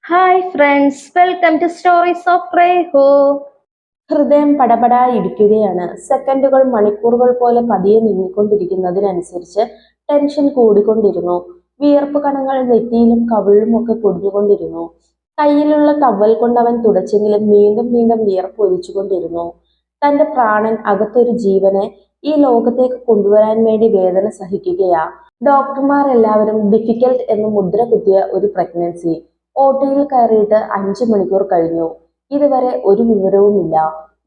Hi friends, welcome to stories of Reho. ഹൃദയം പടപടാ ഇടിക്കുകയാണ്. സെക്കൻഡുകൾ മണിക്കൂറുകൾ പോലെ പതിയെ നീങ്ങിക്കൊണ്ടിരിക്കുന്നതിനനുസരിച്ച് ടെൻഷൻ കൂടിക്കൊണ്ടിരുന്നു. വിയർപ്പ് കണങ്ങൾ നെറ്റിയിലും കവിളിലും ഒക്കെ പൊടിഞ്ഞുകൊണ്ടിരുന്നു. കയ്യിലുള്ള ടവൽ കൊണ്ട് അവൻ തുടച്ചെങ്കിലും വീണ്ടും വീണ്ടും വിയർപ്പ് ഒലിച്ചുകൊണ്ടിരുന്നു. തന്റെ പ്രാണൻ അകത്തൊരു ജീവനെ ഈ ലോകത്തേക്ക് കൊണ്ടുവരാൻ വേണ്ടി വേദന സഹിക്കുകയാ. ഡോക്ടർമാർ എല്ലാവരും ഡിഫിക്കൽട്ട് എന്ന് മുദ്ര കുത്തിയ ഒരു പ്രഗ്നൻസി. ഓട്ടോയിൽ കയറിയിട്ട് 5 മണിക്കൂർ കഴിഞ്ഞു. ഇതുവരെ ഒരു വിവരവുമില്ല.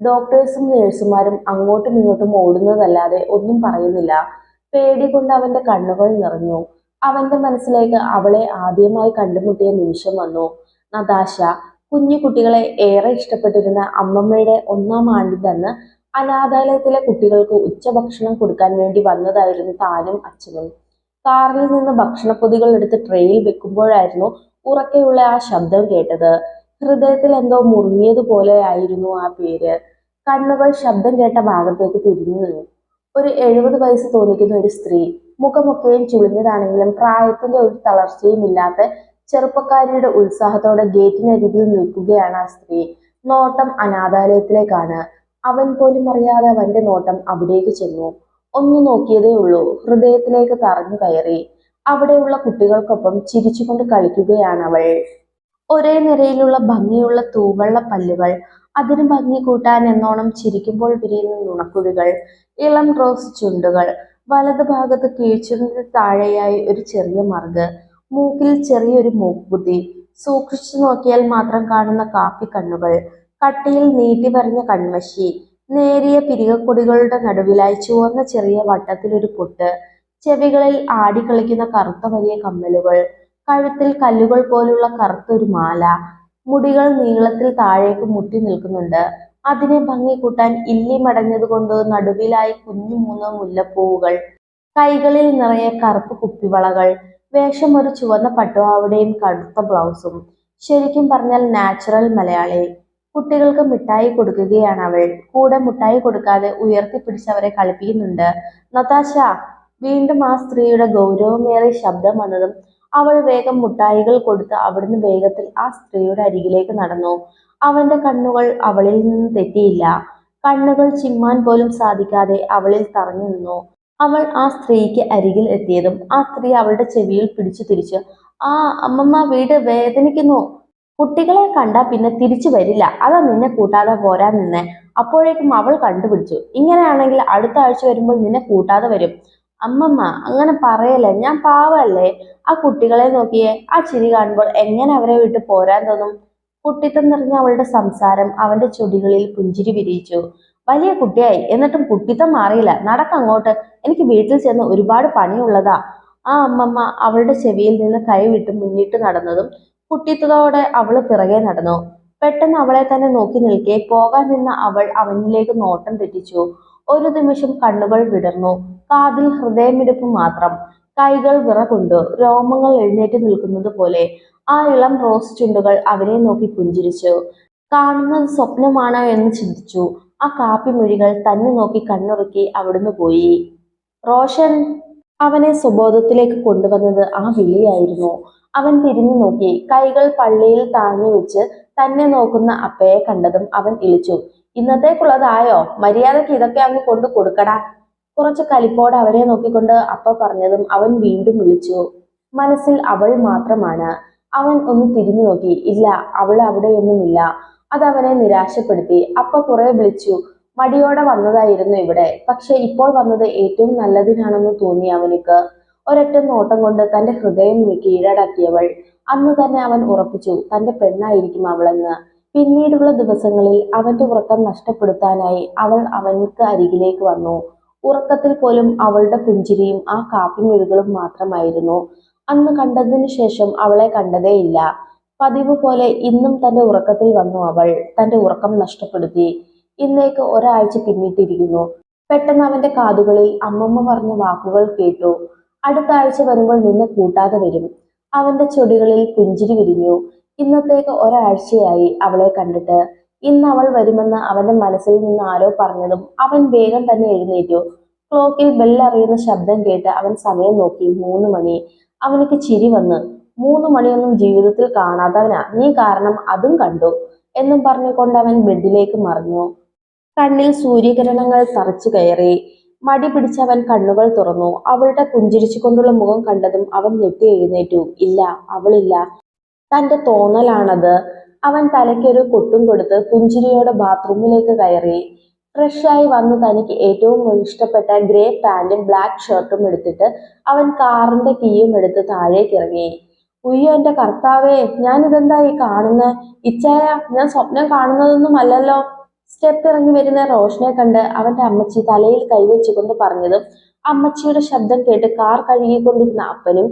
ഡോക്ടേഴ്സും നഴ്സുമാരും അങ്ങോട്ടും ഇങ്ങോട്ടും ഓടുന്നതല്ലാതെ ഒന്നും പറയുന്നില്ല. പേടി കൊണ്ട് അവന്റെ കണ്ണുകൾ നിറഞ്ഞു. അവന്റെ മനസ്സിലേക്ക് അവളെ ആദ്യമായി കണ്ടുമുട്ടിയ നിമിഷം വന്നു. നതാശ കുഞ്ഞു കുട്ടികളെ ഏറെ ഇഷ്ടപ്പെട്ടിരുന്ന അമ്മമ്മയുടെ 1-ാം ആണ്ടിലന്ന് അനാഥാലയത്തിലെ കുട്ടികൾക്ക് ഉച്ചഭക്ഷണം കൊടുക്കാൻ വേണ്ടി വന്നതായിരുന്നു താനും അച്ഛനും. കാറിൽ നിന്ന് ഭക്ഷണപ്പൊതികൾ എടുത്ത് ട്രെയിൽ വെക്കുമ്പോഴായിരുന്നു ഉറക്കെയുള്ള ആ ശബ്ദം കേട്ടത്. ഹൃദയത്തിൽ എന്തോ മുറുങ്ങിയതുപോലെയായിരുന്നു ആ പേര്. കണ്ണുകൾ ശബ്ദം കേട്ട ഭാഗത്തേക്ക് തിരിഞ്ഞു നിന്നു. ഒരു 70 വയസ്സ് തോന്നിക്കുന്ന ഒരു സ്ത്രീ. മുഖമൊക്കെയും ചുളിഞ്ഞതാണെങ്കിലും പ്രായത്തിന്റെ ഒരു തളർച്ചയും ഇല്ലാത്ത ചെറുപ്പക്കാരിയുടെ ഉത്സാഹത്തോടെ ഗേറ്റിനരികിൽ നിൽക്കുകയാണ് ആ സ്ത്രീ. നോട്ടം അനാഥാലയത്തിലേക്കാണ്. അവൻ പോലും അറിയാതെ അവന്റെ നോട്ടം അവിടേക്ക് ചെന്നു. ഒന്നു നോക്കിയതേ ഉള്ളൂ. ഹൃദയത്തിലേക്ക് തറഞ്ഞു കയറി. അവിടെയുള്ള കുട്ടികൾക്കൊപ്പം ചിരിച്ചുകൊണ്ട് കളിക്കുകയാണവൾ. ഒരേ നിരയിലുള്ള ഭംഗിയുള്ള തൂവെള്ള പല്ലുകൾ, അതിന് ഭംഗി കൂട്ടാൻ എന്നോണം ചിരിക്കുമ്പോൾ വിരിയുന്ന നുണക്കുഴികൾ, ഇളം റോസ് ചുണ്ടുകൾ, വലത് ഭാഗത്ത് കീഴ്ചുണ്ടിന് താഴെയായി ഒരു ചെറിയ മറുക്, മൂക്കിൽ ചെറിയൊരു മൂക്കുകുത്തി, സൂക്ഷിച്ചു നോക്കിയാൽ മാത്രം കാണുന്ന കാപ്പി കണ്ണുകൾ, കട്ടിയിൽ നീട്ടി വരഞ്ഞ കൺമഷി, നേരിയ പിരികക്കൊടികളുടെ നടുവിലായി ചുവന്ന ചെറിയ വട്ടത്തിലൊരു പൊട്ട്, ചെവികളിൽ ആടിക്കളിക്കുന്ന കറുത്ത വലിയ കമ്മലുകൾ, കഴുത്തിൽ കല്ലുകൾ പോലുള്ള കറുത്തൊരു മാല, മുടികൾ നീളത്തിൽ താഴേക്ക് മുട്ടി നിൽക്കുന്നുണ്ട്. അതിനെ ഭംഗി കൂട്ടാൻ ഇല്ലി മടഞ്ഞതുകൊണ്ട് നടുവിലായി കുഞ്ഞു 3 മുല്ലപ്പൂവുകൾ, കൈകളിൽ നിറയെ കറുപ്പ് കുപ്പിവളകൾ, വേഷം ഒരു ചുവന്ന പട്ടുപാവാടയും കടുത്ത ബ്ലൗസും. ശരിക്കും പറഞ്ഞാൽ നാച്ചുറൽ മലയാളി. കുട്ടികൾക്ക് മിഠായി കൊടുക്കുകയാണ് അവൾ. കൂടെ മിഠായി കൊടുക്കാതെ ഉയർത്തിപ്പിടിച്ചവരെ കളിപ്പിക്കുന്നുണ്ട്. നതാശ. വീണ്ടും ആ സ്ത്രീയുടെ ഗൗരവമേറിയ ശബ്ദം വന്നതും അവൾ വേഗം മുട്ടായികൾ കൊടുത്ത് അവിടുന്ന് വേഗത്തിൽ ആ സ്ത്രീയുടെ അരികിലേക്ക് നടന്നു. അവന്റെ കണ്ണുകൾ അവളിൽ നിന്ന് തെറ്റിയില്ല. കണ്ണുകൾ ചിമ്മാൻ പോലും സാധിക്കാതെ അവളിൽ തറഞ്ഞു നിന്നു. അവൾ ആ സ്ത്രീക്ക് അരികിൽ എത്തിയതും ആ സ്ത്രീ അവളുടെ ചെവിയിൽ പിടിച്ചു തിരിച്ചു. ആ അമ്മമ്മ, വീട് വേദനിക്കുന്നു. കുട്ടികളെ കണ്ടാ പിന്നെ തിരിച്ചു വരില്ല. അതാ നിന്നെ കൂട്ടാതെ പോരാൻ നിന്നെ. അപ്പോഴേക്കും അവൾ കണ്ടുപിടിച്ചു. ഇങ്ങനെയാണെങ്കിൽ അടുത്ത ആഴ്ച വരുമ്പോൾ നിന്നെ കൂട്ടാതെ വരും. അമ്മമ്മ, അങ്ങനെ പറയല്ലേ, ഞാൻ പാവല്ലേ. ആ കുട്ടികളെ നോക്കിയേ. ആ ചിരി കാണുമ്പോൾ എങ്ങനെ അവരെ വിട്ട് പോരാൻ തോന്നും. കുട്ടിത്തം നിറഞ്ഞ അവളുടെ സംസാരം അവന്റെ ചുടികളിൽ പുഞ്ചിരി വിരിയിച്ചു. വലിയ കുട്ടിയായി, എന്നിട്ടും കുട്ടിത്തം മാറിയില്ല. നടക്കങ്ങോട്ട്. എനിക്ക് വീട്ടിൽ ചെന്ന് ഒരുപാട് പണിയുള്ളതാ. ആ അമ്മമ്മ അവളുടെ ചെവിയിൽ നിന്ന് കൈവിട്ട് മുന്നിട്ട് നടന്നതും കുട്ടിത്തത്തോടെ അവള് പിറകെ നടന്നു. പെട്ടെന്ന് അവളെ തന്നെ നോക്കി നിൽക്കെ പോകാൻ നിന്ന അവൾ അവനിലേക്ക് നോട്ടം തെറ്റിച്ചു. ഒരു നിമിഷം കണ്ണുകൾ വിടർന്നു. കാതിൽ ഹൃദയമിടിപ്പ് മാത്രം. കൈകൾ വിറകൊണ്ടു. രോമങ്ങൾ എഴുന്നേറ്റ് നിൽക്കുന്നത് പോലെ. ആ ഇളം റോസ് ചുണ്ടുകൾ അവനെ നോക്കി പുഞ്ചിരിച്ചു. കാണുന്നത് സ്വപ്നമാണോ എന്ന് ചിന്തിച്ചു. ആ കാപ്പിമൊഴികൾ തന്നെ നോക്കി കണ്ണുറുക്കി അവിടുന്ന് പോയി. റോഷൻ. അവനെ സുബോധത്തിലേക്ക് കൊണ്ടുവന്നത് ആ വിളിയായിരുന്നു. അവൻ തിരിഞ്ഞു നോക്കി. കൈകൾ പള്ളിയിൽ താങ്ങി വെച്ച് തന്നെ നോക്കുന്ന അപ്പയെ കണ്ടതും അവൻ ഇളിച്ചു. ഇന്നത്തേക്കുള്ളതായോ? മര്യാദക്ക് ഇതൊക്കെ അങ്ങ് കൊണ്ടു കൊടുക്കടാ. കുറച്ച് കലിപ്പോടെ അവരെ നോക്കിക്കൊണ്ട് അപ്പ പറഞ്ഞതും അവൻ വീണ്ടും വിളിച്ചു. മനസ്സിൽ അവൾ മാത്രമാണ്. അവൻ ഒന്ന് തിരിഞ്ഞു നോക്കി. ഇല്ല, അവൾ അവിടെയൊന്നുമില്ല. അതവനെ നിരാശപ്പെടുത്തി. അപ്പ കുറെ വിളിച്ചു. മടിയോടെ വന്നതായിരുന്നു ഇവിടെ. പക്ഷെ ഇപ്പോൾ വന്നത് ഏറ്റവും നല്ലതിനാണെന്ന് തോന്നി അവനിക്ക്. ഒരൊറ്റ നോട്ടം കൊണ്ട് തന്റെ ഹൃദയം കീഴടക്കിയവൾ. അന്ന് തന്നെ അവൻ ഉറപ്പിച്ചു തന്റെ പെണ്ണായിരിക്കും അവളെന്ന്. പിന്നീടുള്ള ദിവസങ്ങളിൽ അവന്റെ ഉറക്കം നഷ്ടപ്പെടുത്താനായി അവൾ അവൻക്ക് അരികിലേക്ക് വന്നു. ഉറക്കത്തിൽ പോലും അവളുടെ പുഞ്ചിരിയും ആ കാപ്പിമെഴുകളും മാത്രമായിരുന്നു. അന്ന് കണ്ടതിനു ശേഷം അവളെ കണ്ടതേയില്ല. പതിവ് പോലെ ഇന്നും തന്റെ ഉറക്കത്തിൽ വന്നു അവൾ. തന്റെ ഉറക്കം നഷ്ടപ്പെടുത്തി. ഇന്നേക്ക് ഒരാഴ്ച പിന്നിട്ടിരിക്കുന്നു. പെട്ടെന്ന് അവന്റെ കാതുകളിൽ അമ്മമ്മ പറഞ്ഞ വാക്കുകൾ കേട്ടു. അടുത്ത ആഴ്ച വരുമ്പോൾ നിന്നെ കൂട്ടാതെ വരും. അവന്റെ ചൊടികളിൽ പുഞ്ചിരി വിരിഞ്ഞു. ഇന്നത്തേക്ക് ഒരാഴ്ചയായി അവളെ കണ്ടിട്ട്. ഇന്ന് അവൾ വരുമെന്ന് അവന്റെ മനസ്സിൽ നിന്ന് ആരോ പറഞ്ഞതും അവൻ വേഗം തന്നെ എഴുന്നേറ്റു. ക്ലോക്കിൽ ബെല്ലറിയുന്ന ശബ്ദം കേട്ട് അവൻ സമയം നോക്കി. 3 മണി. അവനിക്ക് ചിരി വന്ന്. 3 മണിയൊന്നും ജീവിതത്തിൽ കാണാത്തവനാ നീ, കാരണം അതും കണ്ടു എന്നും പറഞ്ഞുകൊണ്ട് അവൻ ബെഡിലേക്ക് മറിഞ്ഞു. കണ്ണിൽ സൂര്യകിരണങ്ങൾ തറച്ചു കയറി. മടി പിടിച്ചവൻ കണ്ണുകൾ തുറന്നു. അവളുടെ പുഞ്ചിരിച്ചുകൊണ്ടുള്ള മുഖം കണ്ടതും അവൻ ഞെട്ടി എഴുന്നേറ്റു. ഇല്ല, അവളില്ല, തന്റെ തോന്നലാണത്. അവൻ തലയ്ക്കൊരു കൊട്ടും കൊടുത്ത് പുഞ്ചിരിയോടെ ബാത്റൂമിലേക്ക് കയറി. ഫ്രഷായി വന്ന് തനിക്ക് ഏറ്റവും ഇഷ്ടപ്പെട്ട ഗ്രേ പാന്റും ബ്ലാക്ക് ഷർട്ടും എടുത്തിട്ട് അവൻ കാറിന്റെ കീയും എടുത്ത് താഴേക്ക് ഇറങ്ങി. ഉയ്യോ എന്റെ കർത്താവേ, ഞാനിതെന്താ ഈ കാണുന്നേ? ഇച്ചായ, ഞാൻ സ്വപ്നം കാണുന്നതൊന്നും അല്ലല്ലോ. സ്റ്റെപ്പ് ഇറങ്ങി വരുന്ന റോഷനെ കണ്ട് അവന്റെ അമ്മച്ചി തലയിൽ കൈവച്ചുകൊണ്ട് പറഞ്ഞതും അമ്മച്ചിയുടെ ശബ്ദം കേട്ട് കാർ കഴുകിക്കൊണ്ടിരുന്ന അപ്പനും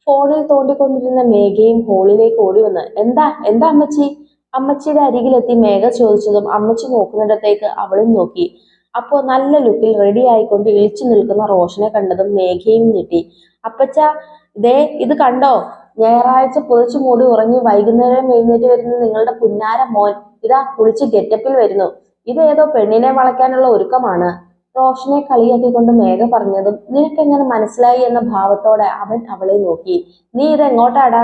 ഫോണിൽ തോണ്ടിക്കൊണ്ടിരുന്ന മേഘയും ഹോളിലേക്ക് ഓടി വന്ന് എന്താ എന്താ അമ്മച്ചി? അമ്മച്ചിയുടെ അരികിലെത്തി മേഘ ചോദിച്ചതും അമ്മച്ചി നോക്കുന്നിടത്തേക്ക് അവളും നോക്കി. അപ്പോ നല്ല ലുക്കിൽ റെഡി ആയിക്കൊണ്ട് ഇളിച്ചു നിൽക്കുന്ന റോഷനെ കണ്ടതും മേഘയും ഞെട്ടി. അപ്പച്ച, ദേ ഇത് കണ്ടോ? ഞായറാഴ്ച പുതച്ചു മൂടി ഉറങ്ങി വൈകുന്നേരം എഴുന്നേറ്റ് വരുന്ന നിങ്ങളുടെ പുന്നാര മോൻ ഇതാ കുളിച്ച് ഗെറ്റപ്പിൽ വരുന്നു. ഇതേതോ പെണ്ണിനെ വളയ്ക്കാനുള്ള ഒരുക്കമാണ്. റോഷനെ കളിയാക്കിക്കൊണ്ട് മേഘ പറഞ്ഞതും നിനക്കെങ്ങനെ മനസ്സിലായി എന്ന ഭാവത്തോടെ അവൻ അവളെ നോക്കി. നീ ഇതെങ്ങോട്ടാടാ?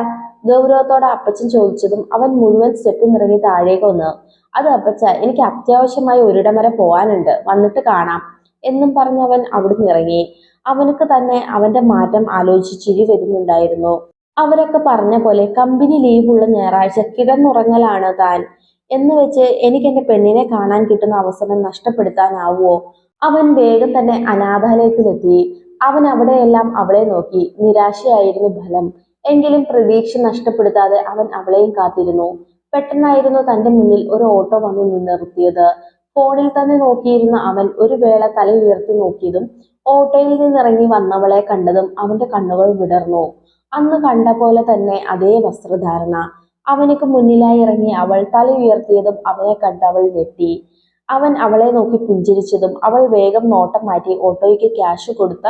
ഗൗരവത്തോടെ അപ്പച്ചൻ ചോദിച്ചതും അവൻ മുഴുവൻ സ്റ്റെപ്പും ഇറങ്ങി താഴേക്ക് വന്നു. അത് അപ്പച്ച, എനിക്ക് അത്യാവശ്യമായി ഒരിടം വരെ പോവാനുണ്ട്, വന്നിട്ട് കാണാം എന്നും പറഞ്ഞ് അവൻ അവിടുന്ന് ഇറങ്ങി. അവനക്ക് തന്നെ അവന്റെ മാറ്റം ആലോചിച്ച് ചിരി വരുന്നുണ്ടായിരുന്നു. അവരൊക്കെ പറഞ്ഞ പോലെ കമ്പനി ലീവുള്ള ഞായറാഴ്ച കിടന്നുറങ്ങലാണ് താൻ എന്ന് വെച്ച് എനിക്ക് എന്റെ പെണ്ണിനെ കാണാൻ കിട്ടുന്ന അവസരം നഷ്ടപ്പെടുത്താനാവുമോ? അവൻ വേഗം തന്നെ അനാഥാലയത്തിലെത്തി. അവൻ അവിടെയെല്ലാം അവളെ നോക്കി. നിരാശയായിരുന്നു ഫലം. എങ്കിലും പ്രതീക്ഷ നഷ്ടപ്പെടുത്താതെ അവൻ അവളെയും കാത്തിരുന്നു. പെട്ടെന്നായിരുന്നു തന്റെ മുന്നിൽ ഒരു ഓട്ടോ വന്നു നിർത്തിയത്. ഫോണിൽ തന്നെ നോക്കിയിരുന്ന അവൻ ഒരു വേള തല ഉയർത്തി നോക്കിയതും ഓട്ടോയിൽ നിന്നിറങ്ങി വന്നവളെ കണ്ടതും അവന്റെ കണ്ണുകൾ വിടർന്നു. അന്ന് കണ്ട പോലെ തന്നെ അതേ വസ്ത്രധാരണ. അവനക്ക് മുന്നിലായി ഇറങ്ങി അവൾ തല ഉയർത്തിയതും അവനെ കണ്ട് അവൾ ഞെട്ടി. അവൻ അവളെ നോക്കി പുഞ്ചിരിച്ചതും അവൾ വേഗം നോട്ടം മാറ്റി ഓട്ടോയ്ക്ക് ക്യാഷ് കൊടുത്ത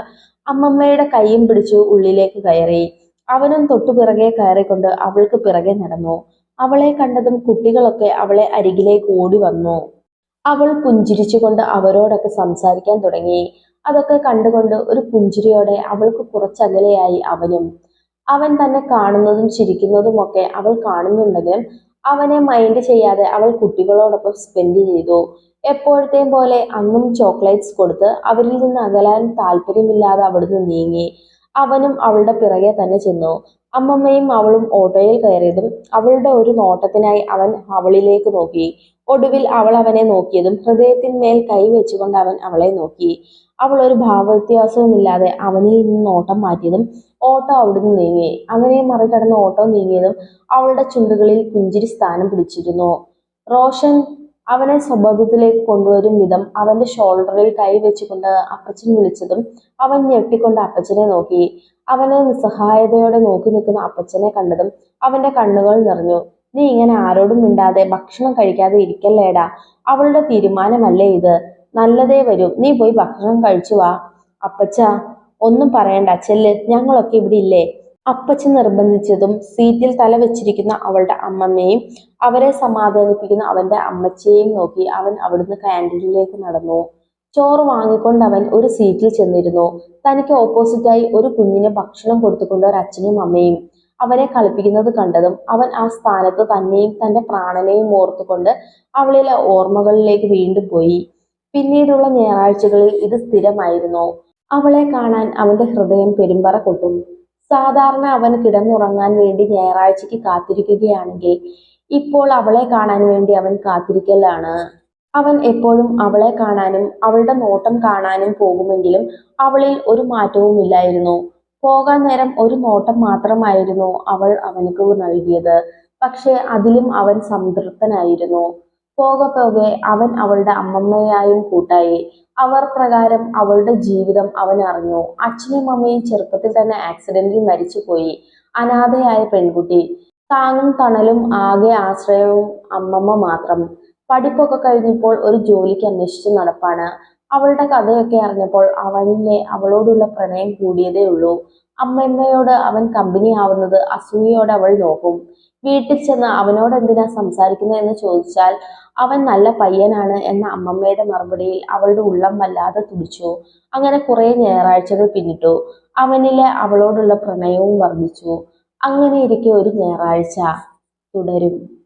അമ്മമ്മയുടെ കൈയും പിടിച്ചു ഉള്ളിലേക്ക് കയറി. അവനും തൊട്ടുപിറകെ കയറിക്കൊണ്ട് അവൾക്ക് പിറകെ നടന്നു. അവളെ കണ്ടതും കുട്ടികളൊക്കെ അവളെ അരികിലേക്ക് ഓടി വന്നു. അവൾ പുഞ്ചിരിച്ചുകൊണ്ട് അവരോടൊക്കെ സംസാരിക്കാൻ തുടങ്ങി. അതൊക്കെ കണ്ടുകൊണ്ട് ഒരു പുഞ്ചിരിയോടെ അവൾക്ക് കുറച്ചകലെയായി അവനും. അവൻ തന്നെ കാണുന്നതും ചിരിക്കുന്നതുമൊക്കെ അവൾ കാണുന്നുണ്ടെങ്കിലും അവനെ മൈൻഡ് ചെയ്യാതെ അവൾ കുട്ടികളോടൊപ്പം സ്പെൻഡ് ചെയ്തു. എപ്പോഴത്തെയും പോലെ അന്നും ചോക്ലേറ്റ്സ് കൊടുത്ത് അവരിൽ നിന്ന് അകലാൻ താല്പര്യമില്ലാതെ അവിടുന്ന് നീങ്ങി. അവനും അവളുടെ പിറകെ തന്നെ ചെന്നു. അമ്മമ്മയും അവളും ഓട്ടോയിൽ കയറിയതും അവളുടെ ഒരു നോട്ടത്തിനായി അവൻ അവളിലേക്ക് നോക്കി. ഒടുവിൽ അവൾ അവനെ നോക്കിയതും ഹൃദയത്തിന്മേൽ കൈ വെച്ചുകൊണ്ട് അവൻ അവളെ നോക്കി. അവൾ ഒരു ഭാവവ്യത്യാസവുമില്ലാതെ അവനിൽ നിന്ന് നോട്ടം മാറ്റിയതും ഓട്ടോ അവിടുന്ന് നീങ്ങി. അവനെ മറികടന്ന് ഓട്ടോ നീങ്ങിയതും അവളുടെ ചുണ്ടുകളിൽ പുഞ്ചിരി സ്ഥാനം പിടിച്ചിരുന്നു. റോഷൻ അവനെ സ്വബോധത്തിലേക്ക് കൊണ്ടുവരും വിധം അവന്റെ ഷോൾഡറിൽ കൈ വെച്ചുകൊണ്ട് അപ്പച്ചൻ വിളിച്ചതും അവൻ ഞെട്ടിക്കൊണ്ട് അപ്പച്ചനെ നോക്കി. അവനെ നിസ്സഹായതയോടെ നോക്കി നിൽക്കുന്ന അപ്പച്ചനെ കണ്ടതും അവന്റെ കണ്ണുകൾ നിറഞ്ഞു. നീ ഇങ്ങനെ ആരോടും മിണ്ടാതെ ഭക്ഷണം കഴിക്കാതെ ഇരിക്കല്ലേടാ. അവളുടെ തീരുമാനമല്ലേ ഇത്? നല്ലതേ വരൂ, നീ പോയി ഭക്ഷണം കഴിച്ചു വാ. അപ്പച്ച, ഒന്നും പറയണ്ട, ചെല്ല്, ഞങ്ങളൊക്കെ ഇവിടെ ഇല്ലേ? അപ്പച്ചൻ നിർബന്ധിച്ചതും സീറ്റിൽ തല വെച്ചിരിക്കുന്ന അവളുടെ അമ്മമ്മയും അവരെ സമാധാനിപ്പിക്കുന്ന അവന്റെ അമ്മച്ചിയെയും നോക്കി അവൻ അവിടുന്ന് ക്യാൻറ്റീനിലേക്ക് നടന്നു. ചോറ് വാങ്ങിക്കൊണ്ട് അവൻ ഒരു സീറ്റിൽ ചെന്നിരുന്നു. തനിക്ക് ഓപ്പോസിറ്റായി ഒരു കുഞ്ഞിന് ഭക്ഷണം കൊടുത്തുകൊണ്ട് ഒരു അച്ഛനും അമ്മയും അവരെ കളിപ്പിക്കുന്നത് കണ്ടതും അവൻ ആ സ്ഥാനത്ത് തന്നെയും തന്റെ പ്രാണനെയും ഓർത്തുകൊണ്ട് അവളിലെ ഓർമ്മകളിലേക്ക് വീണ്ടും പോയി. പിന്നീടുള്ള ഞായറാഴ്ചകളിൽ ഇത് സ്ഥിരമായിരുന്നു. അവളെ കാണാൻ അവന്റെ ഹൃദയം പെരുമ്പറ കൊട്ടും. സാധാരണ അവൻ കിടന്നുറങ്ങാൻ വേണ്ടി ഞായറാഴ്ചയ്ക്ക് കാത്തിരിക്കുകയാണെങ്കിൽ ഇപ്പോൾ അവളെ കാണാൻ വേണ്ടി അവൻ കാത്തിരിക്കലാണ്. അവൻ എപ്പോഴും അവളെ കാണാനും അവളുടെ നോട്ടം കാണാനും പോകുമെങ്കിലും അവളിൽ ഒരു മാറ്റവും ഇല്ലായിരുന്നു. പോകാൻ നേരം ഒരു നോട്ടം മാത്രമായിരുന്നു അവൾ അവനക്ക് നൽകിയത്. പക്ഷെ അതിലും അവൻ സംതൃപ്തനായിരുന്നു. പോകെ പോകെ അവൻ അവളുടെ അമ്മമ്മയായും കൂട്ടായി. അവർ പ്രകാരം അവളുടെ ജീവിതം അവൻ അറിഞ്ഞു. അച്ഛനും അമ്മയും ചെറുപ്പത്തിൽ തന്നെ ആക്സിഡന്റിൽ മരിച്ചുപോയി. അനാഥയായ പെൺകുട്ടി. താങ്ങും തണലും ആകെ ആശ്രയവും അമ്മമ്മ മാത്രം. പഠിപ്പൊക്കെ കഴിഞ്ഞപ്പോൾ ഒരു ജോലിക്ക് അന്വേഷിച്ച് നടപ്പാണ്. അവളുടെ കഥയൊക്കെ അറിഞ്ഞപ്പോൾ അവനിലെ അവളോടുള്ള പ്രണയം കൂടിയതേ ഉള്ളൂ. അമ്മമ്മയോട് അവൻ കമ്പനി ആവുന്നത് അസൂയയോടെ അവൾ നോക്കും. വീട്ടിൽ ചെന്ന് അവനോട് എന്തിനാ സംസാരിക്കുന്നത് എന്ന് ചോദിച്ചാൽ അവൻ നല്ല പയ്യനാണ് എന്ന അമ്മമ്മയുടെ മറുപടിയിൽ അവളുടെ ഉള്ളം വല്ലാതെ തുടിച്ചു. അങ്ങനെ കുറെ ഞായറാഴ്ചകൾ പിന്നിട്ടു. അവനിലെ അവളോടുള്ള പ്രണയവും വർദ്ധിച്ചു. അങ്ങനെ ഇരിക്കെ ഒരു ഞായറാഴ്ച തുടരും.